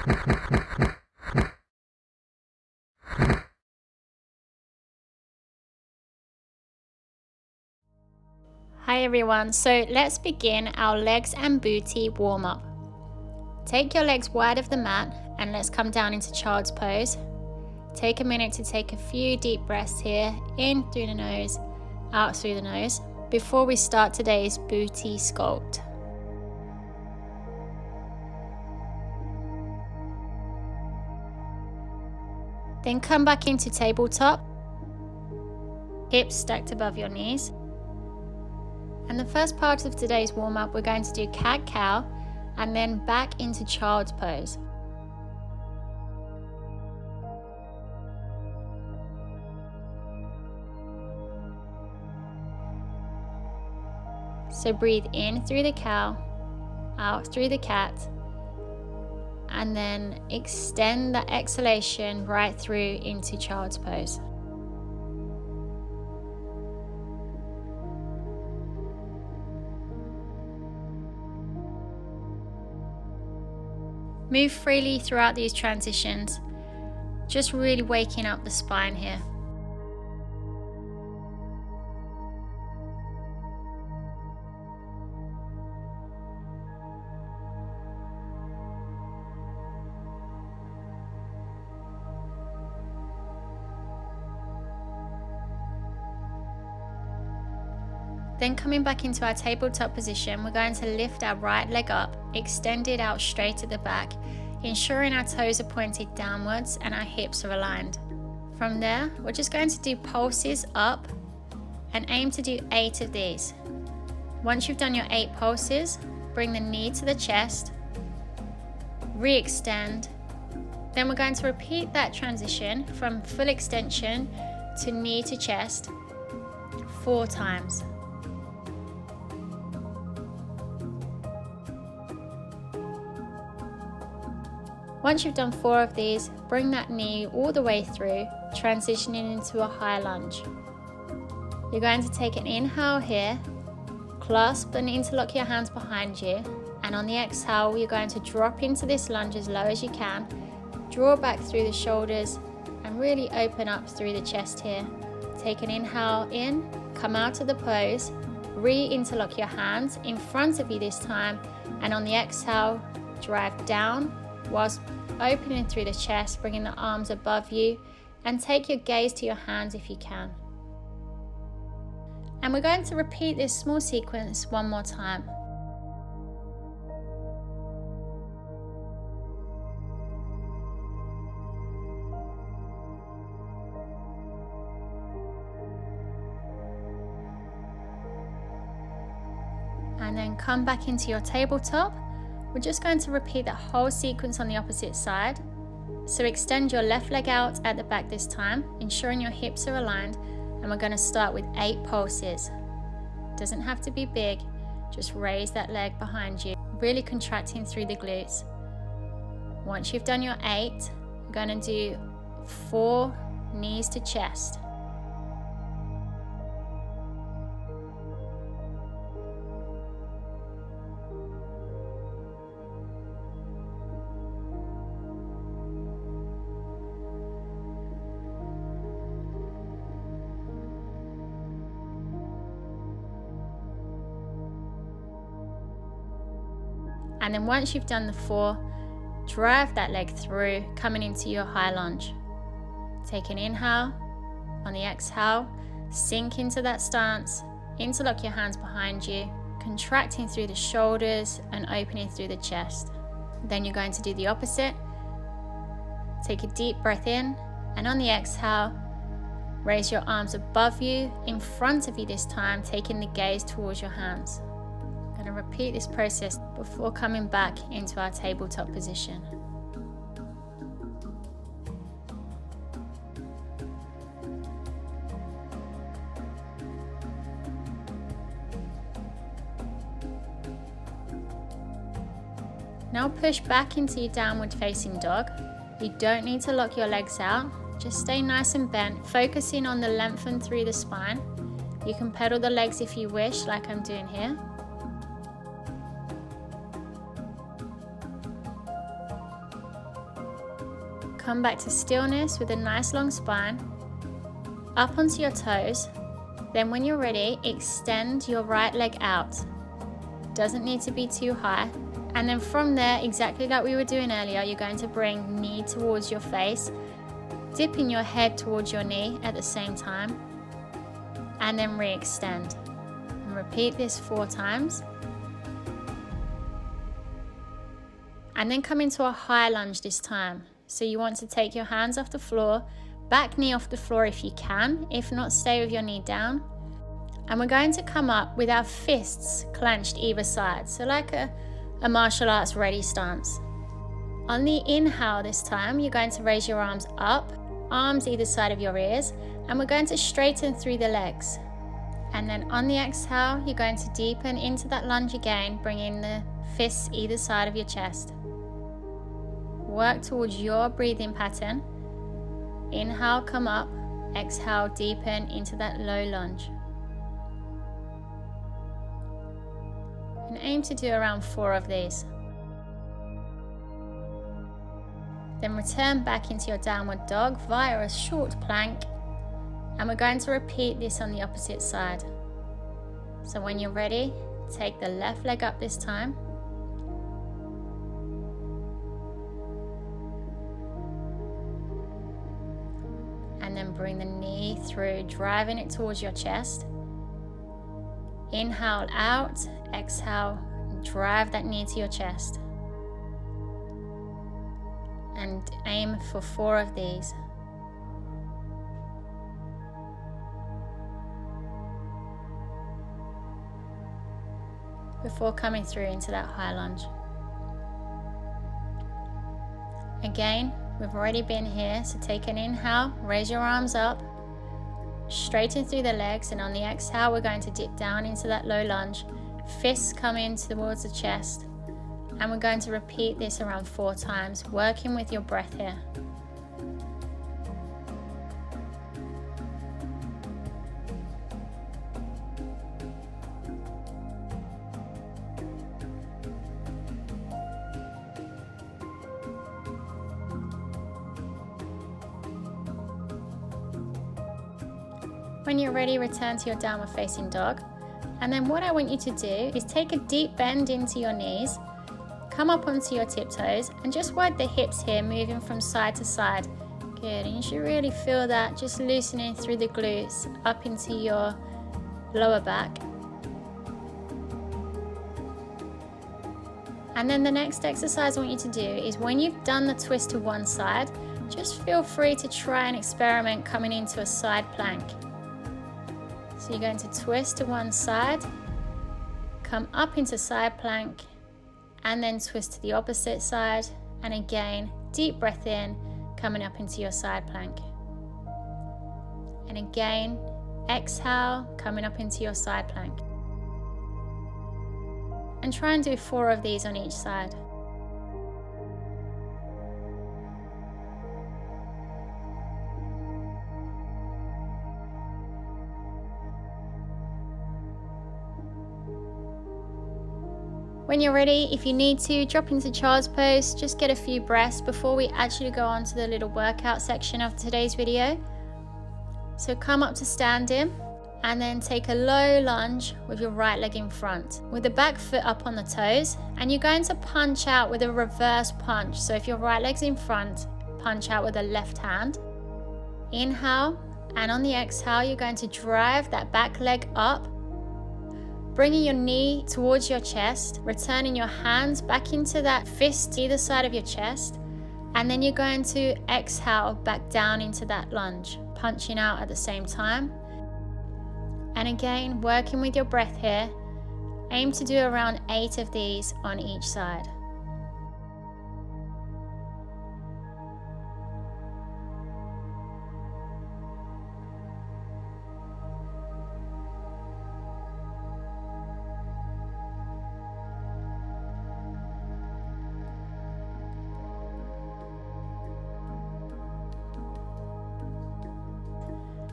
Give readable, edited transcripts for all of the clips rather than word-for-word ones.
Hi everyone, so let's begin our legs and booty warm-up. Take your legs wide of the mat and let's come down into child's pose. Take a minute to take a few deep breaths here, in through the nose, out through the nose, before we start today's booty sculpt. Then come back into tabletop, hips stacked above your knees. And the first part of today's warm-up, we're going to do cat-cow and then back into child's pose. So breathe in through the cow, out through the cat, and then extend that exhalation right through into child's pose. Move freely throughout these transitions, just really waking up the spine here. Then coming back into our tabletop position, we're going to lift our right leg up, extend it out straight at the back, ensuring our toes are pointed downwards and our hips are aligned. From there, we're just going to do pulses up and aim to do 8 of these. Once you've done your 8 pulses, bring the knee to the chest, re-extend. Then we're going to repeat that transition from full extension to knee to chest 4 times. Once you've done 4 of these, bring that knee all the way through, transitioning into a high lunge. You're going to take an inhale here, clasp and interlock your hands behind you, and on the exhale, you're going to drop into this lunge as low as you can, draw back through the shoulders, and really open up through the chest here. Take an inhale in, come out of the pose, re-interlock your hands in front of you this time, and on the exhale, drive down, whilst opening through the chest, bringing the arms above you, and take your gaze to your hands if you can. And we're going to repeat this small sequence one more time. And then come back into your tabletop. We're just going to repeat that whole sequence on the opposite side. So extend your left leg out at the back this time, ensuring your hips are aligned, and we're going to start with 8 pulses. Doesn't have to be big, just raise that leg behind you, really contracting through the glutes. Once you've done your 8, you're going to do 4 knees to chest. And then once you've done the 4, drive that leg through, coming into your high lunge. Take an inhale, on the exhale, sink into that stance, interlock your hands behind you, contracting through the shoulders and opening through the chest. Then you're going to do the opposite. Take a deep breath in, and on the exhale, raise your arms above you, in front of you this time, taking the gaze towards your hands. I'm going to repeat this process before coming back into our tabletop position. Now push back into your downward facing dog. You don't need to lock your legs out, just stay nice and bent, focusing on the lengthen through the spine. You can pedal the legs if you wish, like I'm doing here. come back to stillness with a nice long spine, up onto your toes. Then when you're ready, extend your right leg out. Doesn't need to be too high. And then from there, exactly like we were doing earlier, you're going to bring knee towards your face, dipping your head towards your knee at the same time, and then re-extend. And repeat this 4 times. And then come into a high lunge this time. So you want to take your hands off the floor, back knee off the floor if you can, if not, stay with your knee down. And we're going to come up with our fists clenched either side, so like a martial arts ready stance. On the inhale this time, you're going to raise your arms up, arms either side of your ears, and we're going to straighten through the legs. And then on the exhale, you're going to deepen into that lunge again, bringing the fists either side of your chest. Work towards your breathing pattern. Inhale, come up. Exhale, deepen into that low lunge. And aim to do around 4 of these. Then return back into your downward dog via a short plank. And we're going to repeat this on the opposite side. So when you're ready, take the left leg up this time. And then bring the knee through, driving it towards your chest. Inhale out, exhale, drive that knee to your chest. And aim for 4 of these. Before coming through into that high lunge. Again, we've already been here, so take an inhale, raise your arms up, straighten through the legs, and on the exhale we're going to dip down into that low lunge. Fists come in towards the chest, and we're going to repeat this around 4 times, working with your breath here. When you're ready, return to your downward facing dog. And then what I want you to do is take a deep bend into your knees, come up onto your tiptoes, and just wide the hips here, moving from side to side. Good, and you should really feel that just loosening through the glutes up into your lower back. And then the next exercise I want you to do is when you've done the twist to one side, just feel free to try and experiment coming into a side plank. So you're going to twist to one side, come up into side plank, and then twist to the opposite side, and again, deep breath in, coming up into your side plank. And again, exhale, coming up into your side plank. And try and do 4 of these on each side. When you're ready, if you need to, drop into child's pose, just get a few breaths before we actually go on to the little workout section of today's video. So come up to standing, and then take a low lunge with your right leg in front, with the back foot up on the toes, and you're going to punch out with a reverse punch. So if your right leg's in front, punch out with the left hand. Inhale, and on the exhale, you're going to drive that back leg up, bringing your knee towards your chest, returning your hands back into that fist either side of your chest, and then you're going to exhale back down into that lunge, punching out at the same time. And again, working with your breath here, aim to do around 8 of these on each side.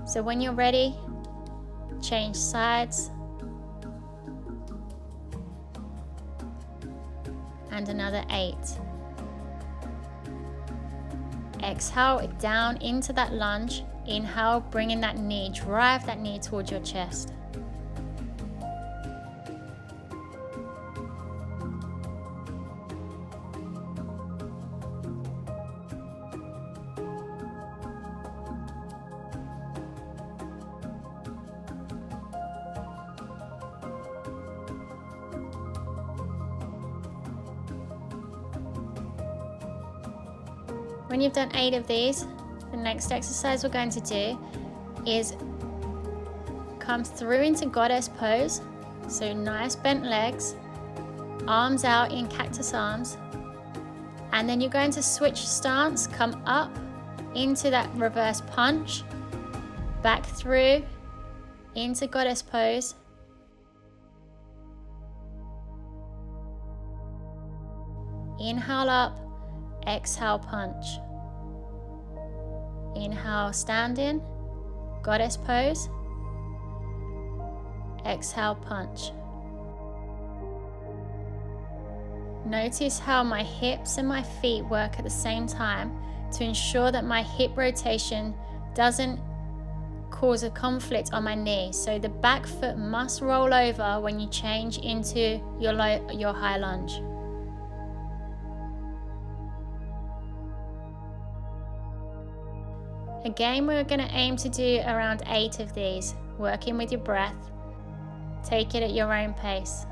So when you're ready, change sides. And another 8. Exhale down into that lunge. Inhale, bringing that knee, drive that knee towards your chest. When you've done 8 of these, the next exercise we're going to do is come through into goddess pose. So nice bent legs, arms out in cactus arms. And then you're going to switch stance, come up into that reverse punch, back through into goddess pose. Inhale up, exhale punch. Inhale, standing, goddess pose. Exhale, punch. Notice how my hips and my feet work at the same time to ensure that my hip rotation doesn't cause a conflict on my knee. So the back foot must roll over when you change into your high lunge. Again, we're going to aim to do around 8 of these, working with your breath. Take it at your own pace.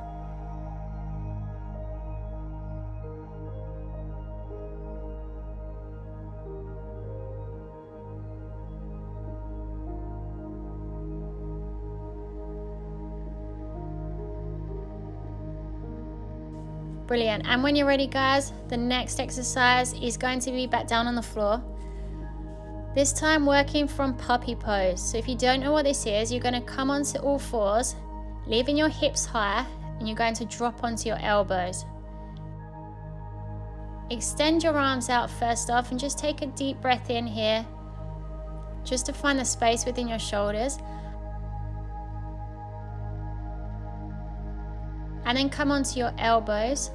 Brilliant. And when you're ready, guys, the next exercise is going to be back down on the floor. This time working from puppy pose. So if you don't know what this is, you're going to come onto all fours, leaving your hips higher, and you're going to drop onto your elbows. Extend your arms out first off and just take a deep breath in here, just to find the space within your shoulders. And then come onto your elbows.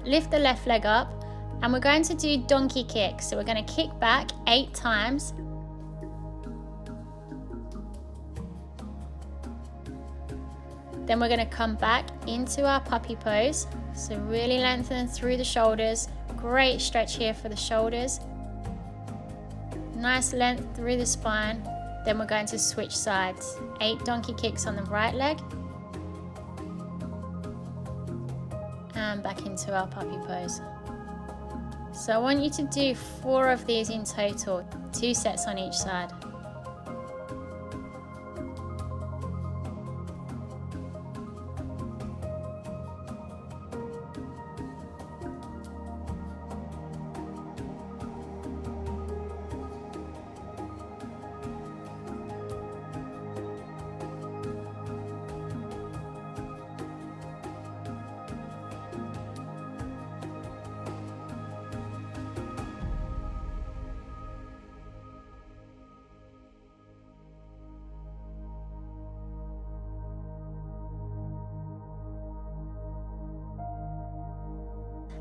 Lift the left leg up. And we're going to do donkey kicks. So we're going to kick back 8 times. Then we're going to come back into our puppy pose. So really lengthen through the shoulders. Great stretch here for the shoulders. Nice length through the spine. Then we're going to switch sides. 8 donkey kicks on the right leg. And back into our puppy pose. So I want you to do 4 of these in total, 2 sets on each side.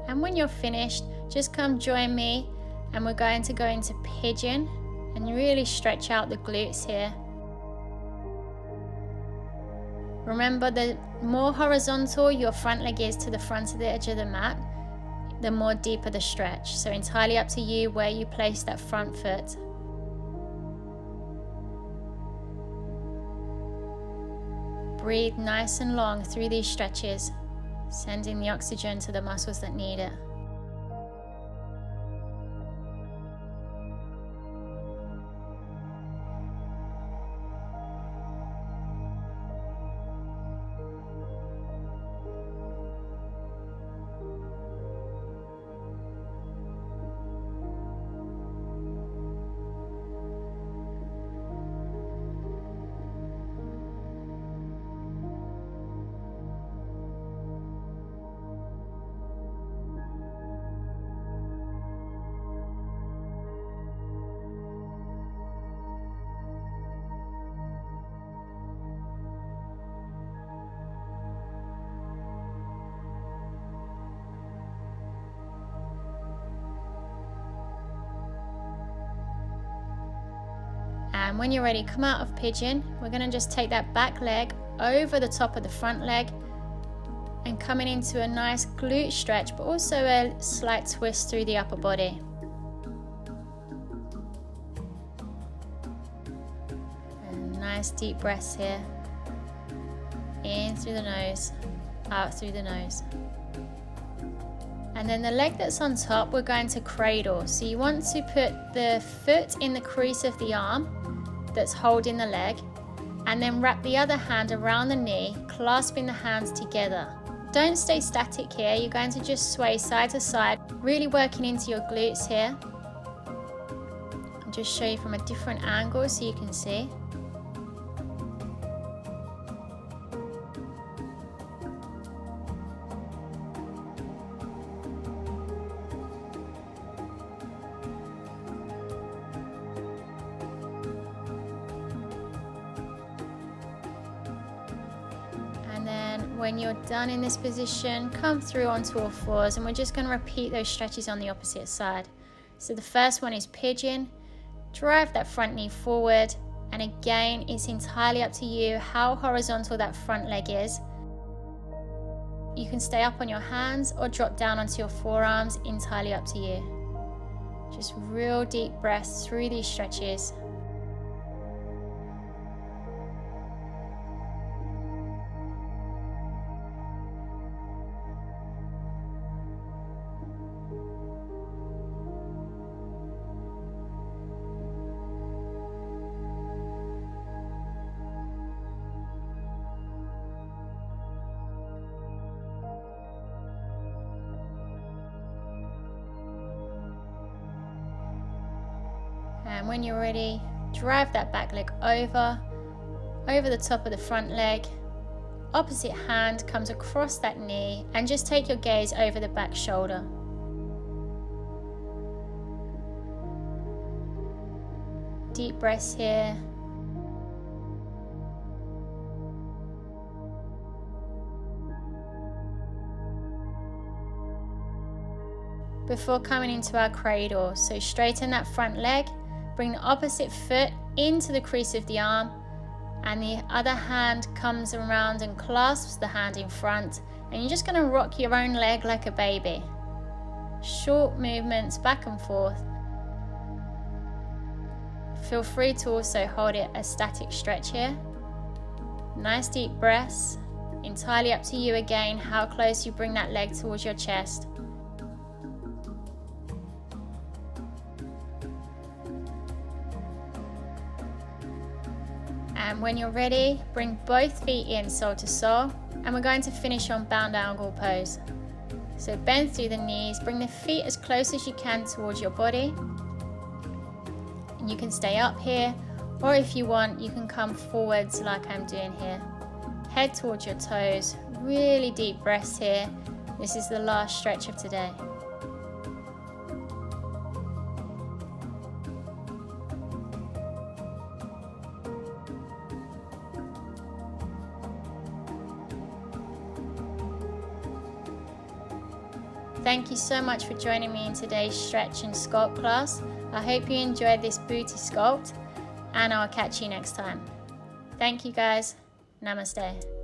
And when you're finished, just come join me and we're going to go into pigeon and really stretch out the glutes here. Remember, the more horizontal your front leg is to the front of the edge of the mat, the more deeper the stretch. So entirely up to you where you place that front foot. Breathe nice and long through these stretches, sending the oxygen to the muscles that need it. And when you're ready, come out of pigeon. We're going to just take that back leg over the top of the front leg and coming into a nice glute stretch, but also a slight twist through the upper body. And nice deep breaths here. In through the nose, out through the nose. And then the leg that's on top, we're going to cradle. So you want to put the foot in the crease of the arm that's holding the leg, and then wrap the other hand around the knee, clasping the hands together. Don't stay static here, you're going to just sway side to side, really working into your glutes here. I'll just show you from a different angle so you can see. When you're done in this position, come through onto all fours, and we're just going to repeat those stretches on the opposite side. So the first one is pigeon. Drive that front knee forward, and again, it's entirely up to you how horizontal that front leg is. You can stay up on your hands or drop down onto your forearms, entirely up to you. Just real deep breaths through these stretches. And when you're ready, drive that back leg over the top of the front leg. Opposite hand comes across that knee, and just take your gaze over the back shoulder. Deep breaths here. Before coming into our cradle, so straighten that front leg. Bring the opposite foot into the crease of the arm, and the other hand comes around and clasps the hand in front, and you're just going to rock your own leg like a baby. Short movements back and forth. Feel free to also hold it a static stretch here. Nice deep breaths. Entirely up to you again how close you bring that leg towards your chest. And when you're ready, bring both feet in sole to sole, and we're going to finish on bound angle pose. So bend through the knees, bring the feet as close as you can towards your body. And you can stay up here, or if you want, you can come forwards like I'm doing here. Head towards your toes, really deep breaths here. This is the last stretch of today. Thank you so much for joining me in today's stretch and sculpt class. I hope you enjoyed this booty sculpt, and I'll catch you next time. Thank you guys. Namaste.